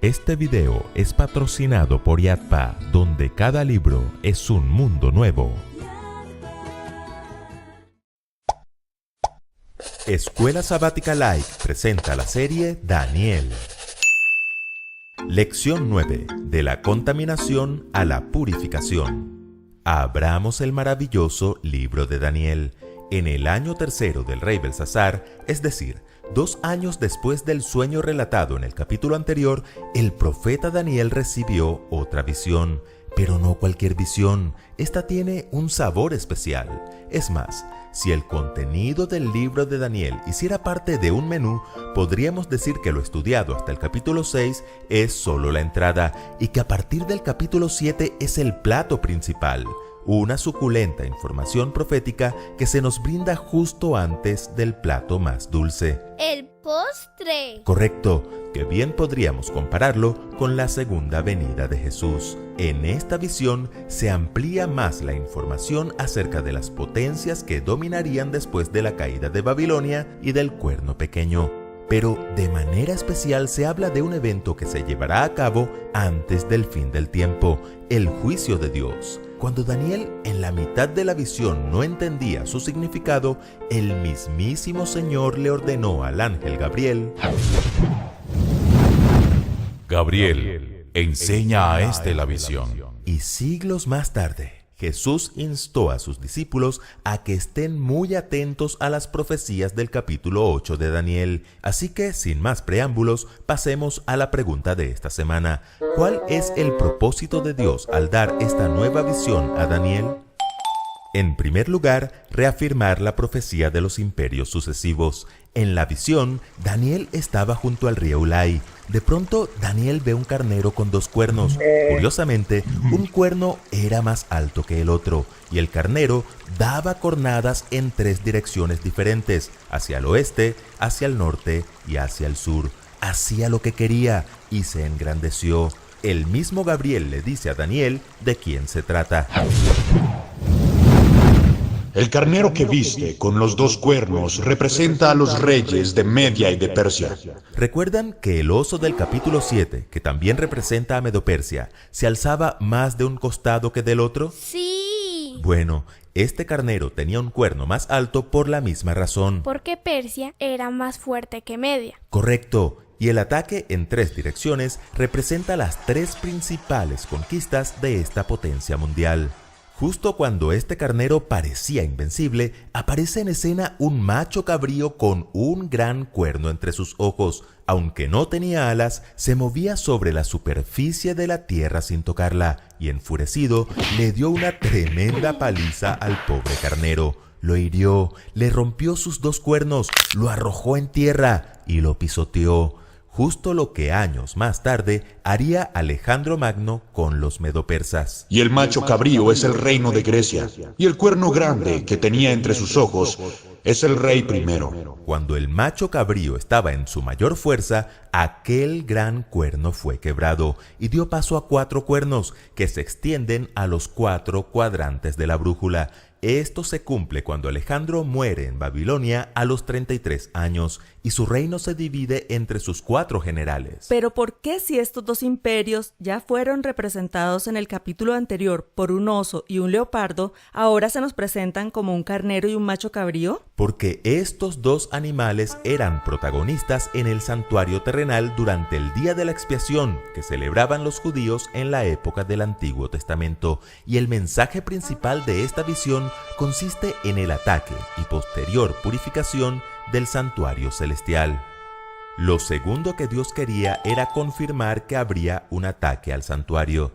Este video es patrocinado por Yadpa, donde cada libro es un mundo nuevo. Escuela Sabática Live presenta la serie Daniel. Lección 9. De la contaminación a la purificación. Abramos el maravilloso libro de Daniel. En el año tercero del rey Belsasar, es decir, 2 años después del sueño relatado en el capítulo anterior, el profeta Daniel recibió otra visión. Pero no cualquier visión, esta tiene un sabor especial. Es más, si el contenido del libro de Daniel hiciera parte de un menú, podríamos decir que lo estudiado hasta el capítulo 6 es solo la entrada y que a partir del capítulo 7 es el plato principal. Una suculenta información profética que se nos brinda justo antes del plato más dulce. El postre. Correcto, que bien podríamos compararlo con la segunda venida de Jesús. En esta visión se amplía más la información acerca de las potencias que dominarían después de la caída de Babilonia y del cuerno pequeño. Pero de manera especial se habla de un evento que se llevará a cabo antes del fin del tiempo, el juicio de Dios. Cuando Daniel en la mitad de la visión no entendía su significado, el mismísimo Señor le ordenó al ángel Gabriel: Gabriel, enseña a este la visión. Y siglos más tarde, Jesús instó a sus discípulos a que estén muy atentos a las profecías del capítulo 8 de Daniel. Así que, sin más preámbulos, pasemos a la pregunta de esta semana. ¿Cuál es el propósito de Dios al dar esta nueva visión a Daniel? En primer lugar, reafirmar la profecía de los imperios sucesivos. En la visión, Daniel estaba junto al río Ulai. De pronto, Daniel ve un carnero con 2 cuernos. Curiosamente, un cuerno era más alto que el otro, y el carnero daba cornadas en 3 direcciones diferentes, hacia el oeste, hacia el norte y hacia el sur. Hacía lo que quería y se engrandeció. El mismo Gabriel le dice a Daniel de quién se trata. El carnero que viste con los 2 cuernos representa a los reyes de Media y de Persia. ¿Recuerdan que el oso del capítulo 7, que también representa a Medo-Persia, se alzaba más de un costado que del otro? Sí. Bueno, este carnero tenía un cuerno más alto por la misma razón. Porque Persia era más fuerte que Media. Correcto. Y el ataque en 3 direcciones representa las 3 principales conquistas de esta potencia mundial. Justo cuando este carnero parecía invencible, aparece en escena un macho cabrío con un gran cuerno entre sus ojos. Aunque no tenía alas, se movía sobre la superficie de la tierra sin tocarla, y enfurecido, le dio una tremenda paliza al pobre carnero. Lo hirió, le rompió sus 2 cuernos, lo arrojó en tierra y lo pisoteó. Justo lo que años más tarde haría Alejandro Magno con los medopersas. Y el macho cabrío es el reino de Grecia, y el cuerno grande que tenía entre sus ojos es el rey primero. Cuando el macho cabrío estaba en su mayor fuerza, aquel gran cuerno fue quebrado y dio paso a 4 cuernos que se extienden a los 4 cuadrantes de la brújula. Esto se cumple cuando Alejandro muere en Babilonia a los 33 años y su reino se divide entre sus 4 generales. Pero ¿por qué si estos 2 imperios ya fueron representados en el capítulo anterior por un oso y un leopardo, ahora se nos presentan como un carnero y un macho cabrío? Porque estos 2 animales eran protagonistas en el santuario terrenal durante el día de la expiación que celebraban los judíos en la época del Antiguo Testamento, y el mensaje principal de esta visión consiste en el ataque y posterior purificación del santuario celestial. Lo segundo que Dios quería era confirmar que habría un ataque al santuario.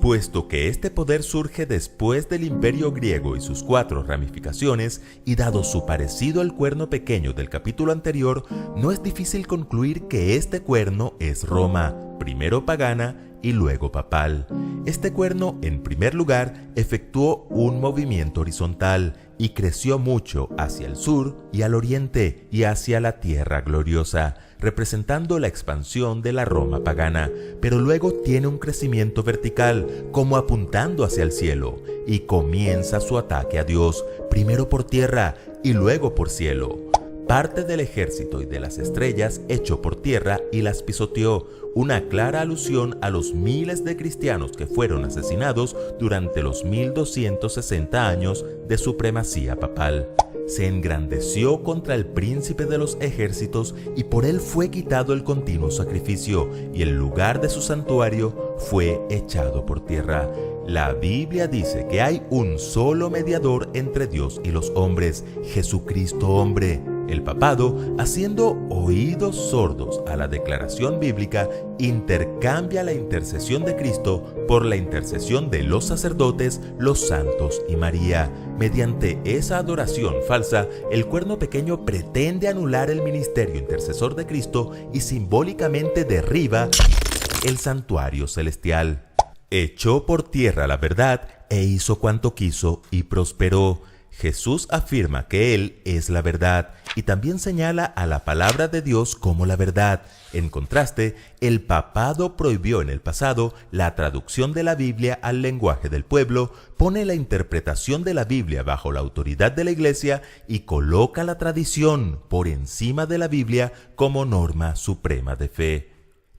Puesto que este poder surge después del imperio griego y sus 4 ramificaciones, y dado su parecido al cuerno pequeño del capítulo anterior, no es difícil concluir que este cuerno es Roma, primero pagana y luego papal. Este cuerno, en primer lugar, efectuó un movimiento horizontal y creció mucho hacia el sur y al oriente y hacia la tierra gloriosa, representando la expansión de la Roma pagana, pero luego tiene un crecimiento vertical, como apuntando hacia el cielo, y comienza su ataque a Dios, primero por tierra y luego por cielo. parte del ejército y de las estrellas echó por tierra y las pisoteó, una clara alusión a los miles de cristianos que fueron asesinados durante los 1260 años de supremacía papal. Se engrandeció contra el príncipe de los ejércitos y por él fue quitado el continuo sacrificio y el lugar de su santuario fue echado por tierra. La Biblia dice que hay un solo mediador entre Dios y los hombres, Jesucristo hombre. El papado, haciendo oídos sordos a la declaración bíblica, intercambia la intercesión de Cristo por la intercesión de los sacerdotes, los santos y María. Mediante esa adoración falsa, el cuerno pequeño pretende anular el ministerio intercesor de Cristo y simbólicamente derriba el santuario celestial. Echó por tierra la verdad e hizo cuanto quiso y prosperó. Jesús afirma que Él es la verdad y también señala a la palabra de Dios como la verdad. En contraste, el papado prohibió en el pasado la traducción de la Biblia al lenguaje del pueblo, pone la interpretación de la Biblia bajo la autoridad de la Iglesia y coloca la tradición por encima de la Biblia como norma suprema de fe.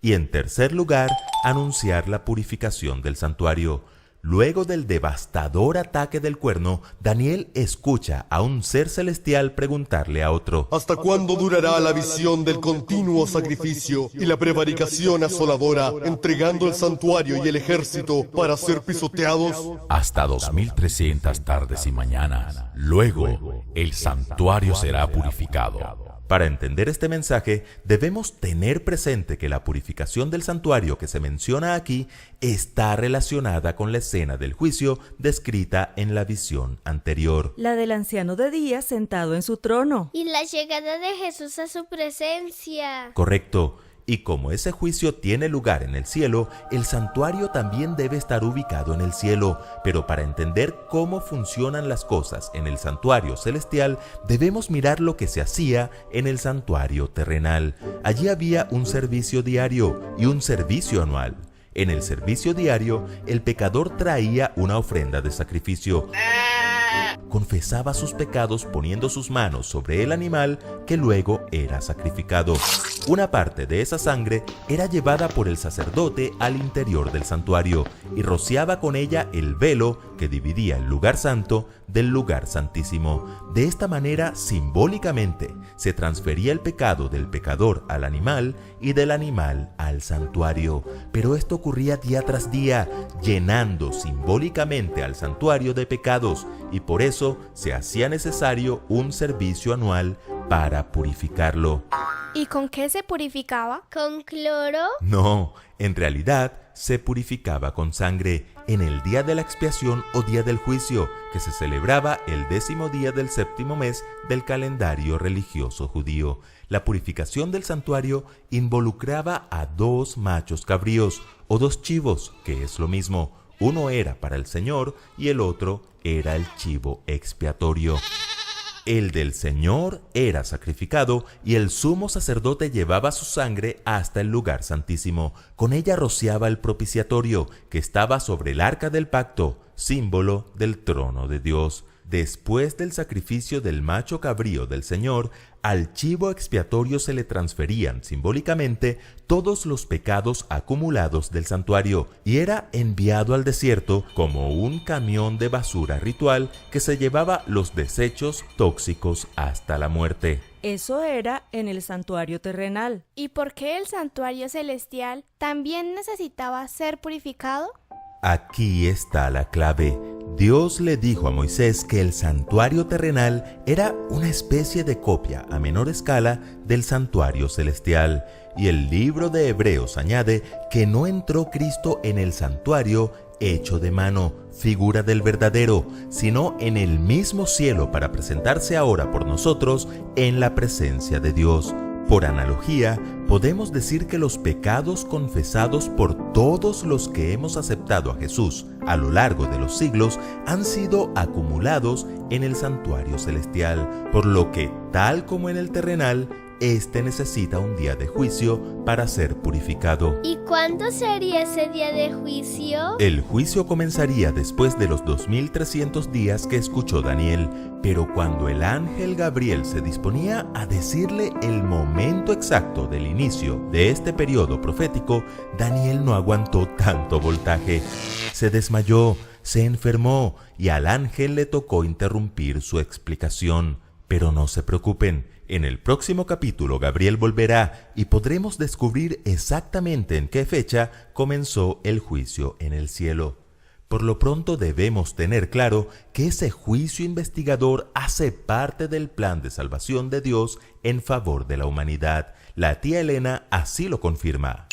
Y en tercer lugar, anunciar la purificación del santuario. Luego del devastador ataque del cuerno, Daniel escucha a un ser celestial preguntarle a otro: ¿Hasta cuándo durará la visión del continuo sacrificio y la prevaricación asoladora, entregando el santuario y el ejército para ser pisoteados? Hasta 2300 tardes y mañanas. Luego, el santuario será purificado. Para entender este mensaje, debemos tener presente que la purificación del santuario que se menciona aquí está relacionada con la escena del juicio descrita en la visión anterior. La del anciano de día sentado en su trono. Y la llegada de Jesús a su presencia. Correcto. Y como ese juicio tiene lugar en el cielo, el santuario también debe estar ubicado en el cielo. Pero para entender cómo funcionan las cosas en el santuario celestial, debemos mirar lo que se hacía en el santuario terrenal. Allí había un servicio diario y un servicio anual. En el servicio diario, el pecador traía una ofrenda de sacrificio. Confesaba sus pecados poniendo sus manos sobre el animal que luego era sacrificado. Una parte de esa sangre era llevada por el sacerdote al interior del santuario y rociaba con ella el velo que dividía el lugar santo del lugar santísimo. De esta manera, simbólicamente, se transfería el pecado del pecador al animal y del animal al santuario. Pero esto ocurría día tras día, llenando simbólicamente al santuario de pecados, y por eso se hacía necesario un servicio anual para purificarlo. ¿Y con qué se purificaba? ¿Con cloro? No, en realidad se purificaba con sangre en el día de la expiación o día del juicio, que se celebraba el 10º día del 7º mes del calendario religioso judío. La purificación del santuario involucraba a 2 machos cabríos o 2 chivos, que es lo mismo. Uno era para el Señor y el otro era el chivo expiatorio. El del Señor era sacrificado y el sumo sacerdote llevaba su sangre hasta el lugar santísimo. Con ella rociaba el propiciatorio que estaba sobre el arca del pacto, símbolo del trono de Dios. Después del sacrificio del macho cabrío del Señor, al chivo expiatorio se le transferían simbólicamente todos los pecados acumulados del santuario y era enviado al desierto como un camión de basura ritual que se llevaba los desechos tóxicos hasta la muerte. Eso era en el santuario terrenal. ¿Y por qué el santuario celestial también necesitaba ser purificado? Aquí está la clave. Dios le dijo a Moisés que el santuario terrenal era una especie de copia a menor escala del santuario celestial. Y el libro de Hebreos añade que no entró Cristo en el santuario hecho de mano, figura del verdadero, sino en el mismo cielo para presentarse ahora por nosotros en la presencia de Dios. Por analogía, podemos decir que los pecados confesados por todos los que hemos aceptado a Jesús a lo largo de los siglos han sido acumulados en el santuario celestial, por lo que, tal como en el terrenal, éste necesita un día de juicio para ser purificado. ¿Y cuándo sería ese día de juicio? El juicio comenzaría después de los 2300 días que escuchó Daniel, pero cuando el ángel Gabriel se disponía a decirle el momento exacto del inicio de este periodo profético, Daniel no aguantó tanto voltaje. Se desmayó, se enfermó y al ángel le tocó interrumpir su explicación. Pero no se preocupen, en el próximo capítulo Gabriel volverá y podremos descubrir exactamente en qué fecha comenzó el juicio en el cielo. Por lo pronto debemos tener claro que ese juicio investigador hace parte del plan de salvación de Dios en favor de la humanidad. La tía Elena así lo confirma.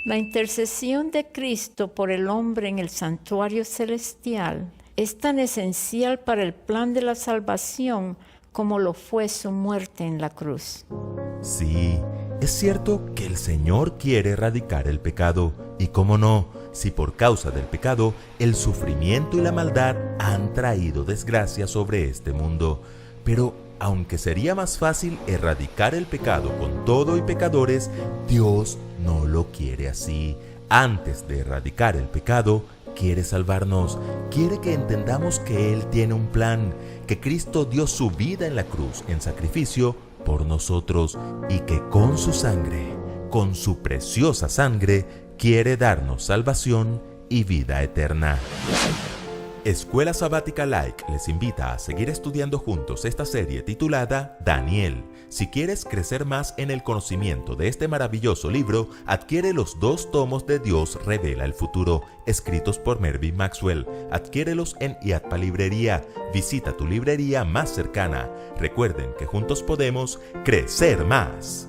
La intercesión de Cristo por el hombre en el santuario celestial es tan esencial para el plan de la salvación como lo fue su muerte en la cruz. Sí, es cierto que el Señor quiere erradicar el pecado, y cómo no, si por causa del pecado el sufrimiento y la maldad han traído desgracia sobre este mundo. Pero aunque sería más fácil erradicar el pecado con todo y pecadores, Dios no lo quiere así. Antes de erradicar el pecado, quiere salvarnos, quiere que entendamos que Él tiene un plan, que Cristo dio su vida en la cruz en sacrificio por nosotros y que con su sangre, con su preciosa sangre, quiere darnos salvación y vida eterna. Escuela Sabática Like les invita a seguir estudiando juntos esta serie titulada Daniel. Si quieres crecer más en el conocimiento de este maravilloso libro, adquiere los 2 tomos de Dios Revela el Futuro, escritos por Mervyn Maxwell. Adquiérelos en IATPA Librería. Visita tu librería más cercana. Recuerden que juntos podemos crecer más.